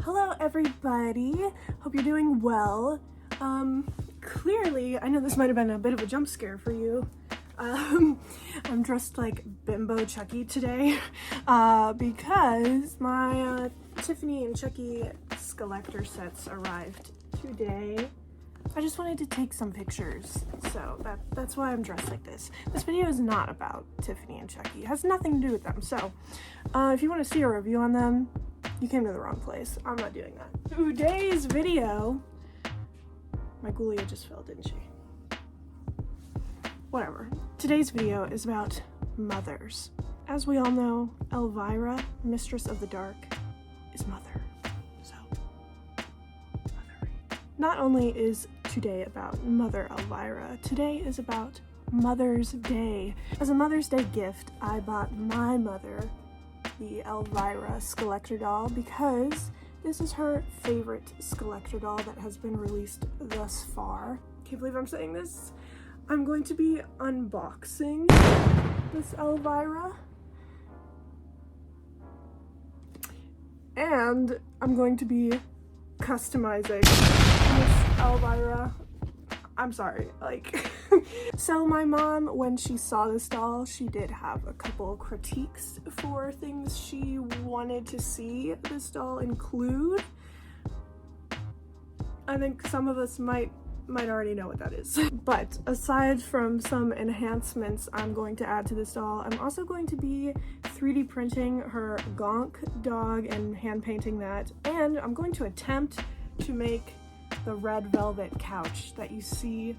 Hello everybody, hope you're doing well. Clearly, I know this might have been a bit of a jump scare for you. I'm dressed like Bimbo Chucky today because my Tiffany and Chucky Skullector sets arrived today. I just wanted to take some pictures, so that's why I'm dressed like this. This video is not about Tiffany and Chucky. It has nothing to do with them, so if you want to see a review on them, you came to the wrong place. I'm not doing that. Today's video... My Ghoulia just fell, didn't she? Whatever. Today's video is about mothers. As we all know, Elvira, Mistress of the Dark, is mother. So, mothering. Not only is today about Mother Elvira, today is about Mother's Day. As a Mother's Day gift, I bought my mother the Elvira Skullector doll because this is her favorite Skullector doll that has been released thus far. Can't believe I'm saying this. I'm going to be unboxing this Elvira. And I'm going to be customizing this Elvira. I'm sorry, like... So my mom, when she saw this doll, she did have a couple critiques for things she wanted to see this doll include. I think some of us might already know what that is. But aside from some enhancements I'm going to add to this doll, I'm also going to be 3D printing her Gonk dog and hand painting that, and I'm going to attempt to make the red velvet couch that you see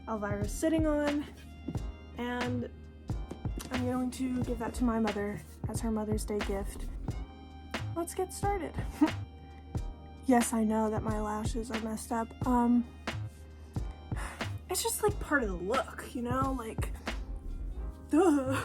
Elvira sitting on, and I'm going to give that to my mother as her Mother's Day gift. Let's get started. Yes, I know that my lashes are messed up. It's just like part of the look, you know, like, duh.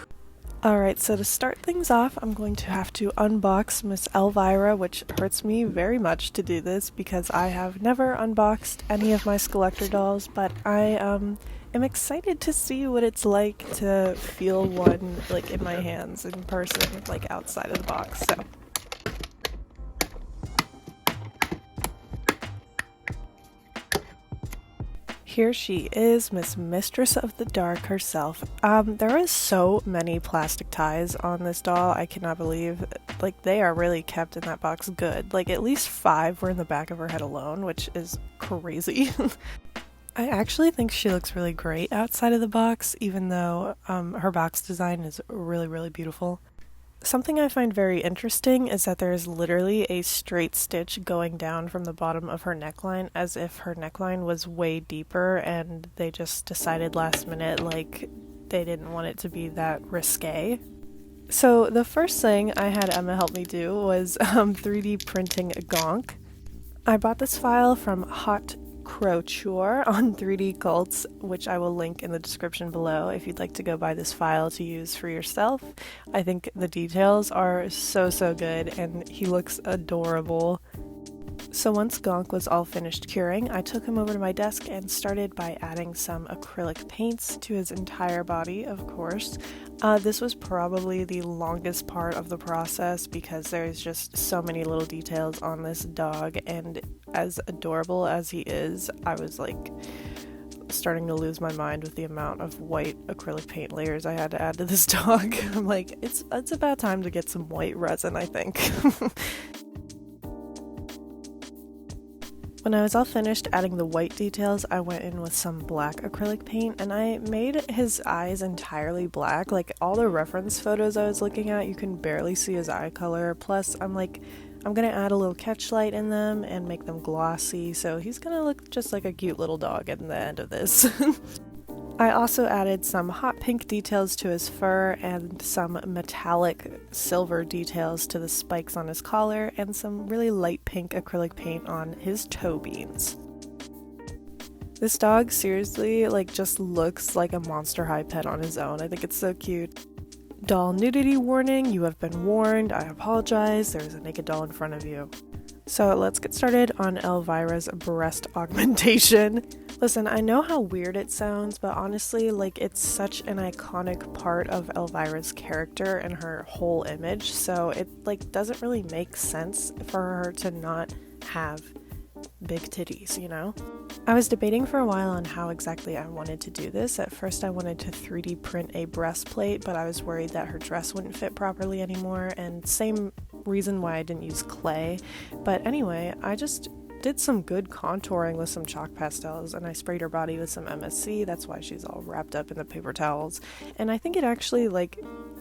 Alright, so to start things off, I'm going to have to unbox Miss Elvira, which hurts me very much to do this because I have never unboxed any of my Skullector dolls, but I am excited to see what it's like to feel one, like, in my hands in person, like, outside of the box, so. Here she is, Mistress of the Dark herself. There is so many plastic ties on this doll, I cannot believe. Like, they are really kept in that box good. Like, at least 5 were in the back of her head alone, which is crazy. I actually think she looks really great outside of the box, even though her box design is really, really beautiful. Something I find very interesting is that there is literally a straight stitch going down from the bottom of her neckline, as if her neckline was way deeper and they just decided last minute like they didn't want it to be that risque. So the first thing I had Emma help me do was 3D printing Gonk. I bought this file from Hot Couture on 3D Cults, which I will link in the description below if you'd like to go buy this file to use for yourself. I think the details are so good and he looks adorable. So once Gonk was all finished curing, I took him over to my desk and started by adding some acrylic paints to his entire body, of course. This was probably the longest part of the process because there's just so many little details on this dog, and as adorable as he is, I was like starting to lose my mind with the amount of white acrylic paint layers I had to add to this dog. I'm like, it's about time to get some white resin, I think. When I was all finished adding the white details, I went in with some black acrylic paint and I made his eyes entirely black. Like, all the reference photos I was looking at, you can barely see his eye color. Plus, I'm gonna add a little catch light in them and make them glossy, so he's gonna look just like a cute little dog at the end of this. I also added some hot pink details to his fur and some metallic silver details to the spikes on his collar and some really light pink acrylic paint on his toe beans. This dog seriously, like, just looks like a Monster High pet on his own. I think it's so cute. Doll nudity warning, you have been warned. I apologize, there is a naked doll in front of you. So let's get started on Elvira's breast augmentation. Listen, I know how weird it sounds, but honestly, like, it's such an iconic part of Elvira's character and her whole image, so it, like, doesn't really make sense for her to not have big titties, you know? I was debating for a while on how exactly I wanted to do this. At first I wanted to 3D print a breastplate, but I was worried that her dress wouldn't fit properly anymore, and same reason why I didn't use clay. But anyway, I just did some good contouring with some chalk pastels, and I sprayed her body with some MSC. That's why she's all wrapped up in the paper towels, and I think it actually, like,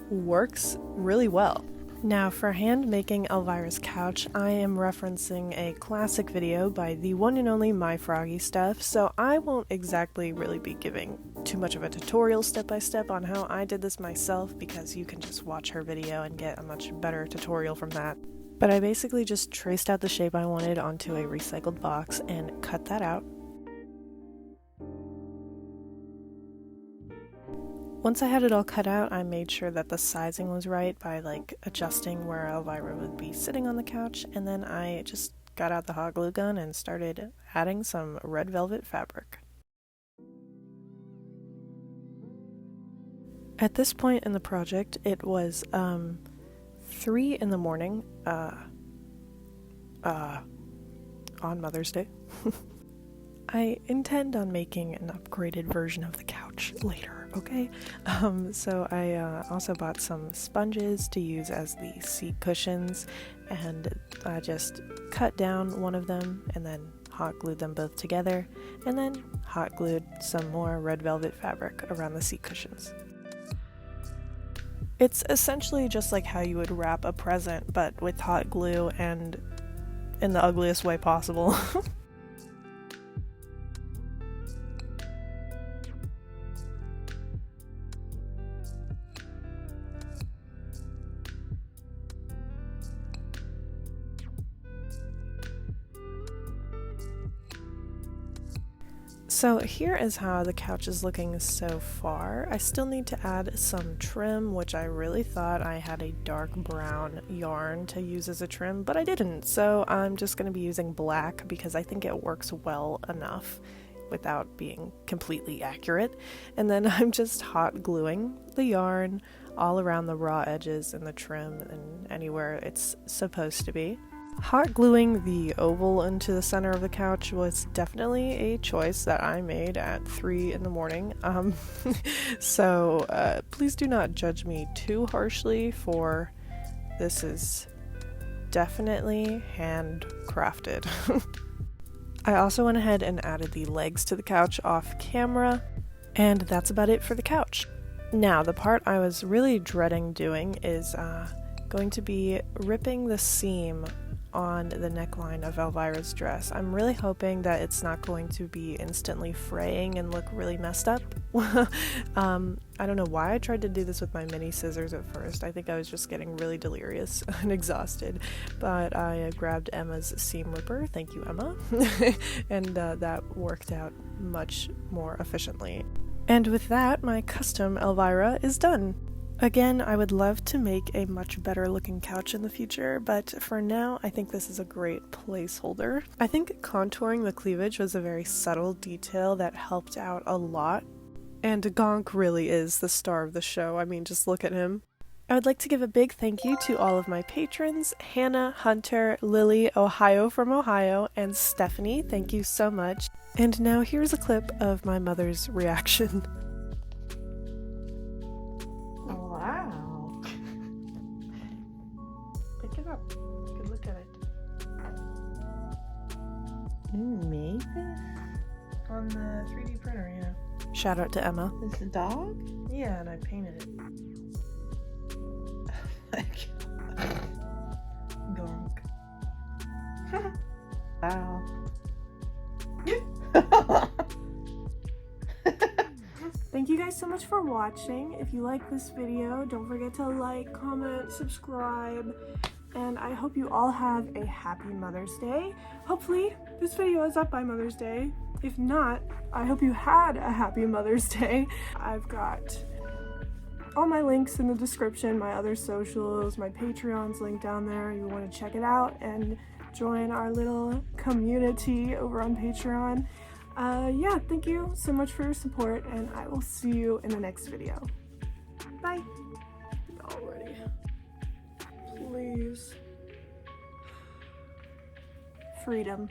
works really well. Now, for hand making Elvira's couch, I am referencing a classic video by the one and only My Froggy Stuff, so I won't exactly really be giving too much of a tutorial step-by-step on how I did this myself, because you can just watch her video and get a much better tutorial from that. But I basically just traced out the shape I wanted onto a recycled box and cut that out. Once I had it all cut out, I made sure that the sizing was right by, like, adjusting where Elvira would be sitting on the couch, and then I just got out the hot glue gun and started adding some red velvet fabric. At this point in the project, it was 3 in the morning, on Mother's Day. I intend on making an upgraded version of the couch later, okay? So I also bought some sponges to use as the seat cushions, and I just cut down one of them and then hot glued them both together, and then hot glued some more red velvet fabric around the seat cushions. It's essentially just like how you would wrap a present, but with hot glue and in the ugliest way possible. So here is how the couch is looking so far. I still need to add some trim, which I really thought I had a dark brown yarn to use as a trim, but I didn't. So I'm just going to be using black because I think it works well enough without being completely accurate. And then I'm just hot gluing the yarn all around the raw edges and the trim and anywhere it's supposed to be. Hot gluing the oval into the center of the couch was definitely a choice that I made at 3 in the morning. So please do not judge me too harshly, for this is definitely handcrafted. I also went ahead and added the legs to the couch off camera, and that's about it for the couch. Now, the part I was really dreading doing is going to be ripping the seam on the neckline of Elvira's dress. I'm really hoping that it's not going to be instantly fraying and look really messed up. I don't know why I tried to do this with my mini scissors at first. I think I was just getting really delirious and exhausted, but I grabbed Emma's seam ripper, thank you Emma, and that worked out much more efficiently. And with that, my custom Elvira is done. Again, I would love to make a much better looking couch in the future, but for now, I think this is a great placeholder. I think contouring the cleavage was a very subtle detail that helped out a lot, and Gonk really is the star of the show. I mean, just look at him. I would like to give a big thank you to all of my patrons, Hannah, Hunter, Lily, Ohio from Ohio, and Stephanie. Thank you so much. And now here's a clip of my mother's reaction. Wow. Pick it up. Take a look at it. You made this? On the 3D printer, yeah. Shout out to Emma. This dog? Yeah, and I painted it. Gonk. Wow. Thank you guys so much for watching. If you like this video, don't forget to like, comment, subscribe, and I hope you all have a happy Mother's Day. Hopefully this video is up by Mother's Day. If not, I hope you had a happy Mother's Day. I've got all my links in the description, my other socials, my Patreon's linked down there. You want to check it out, and join our little community over on Patreon. Yeah, thank you so much for your support, and I will see you in the next video. Bye. Already. Please. Freedom.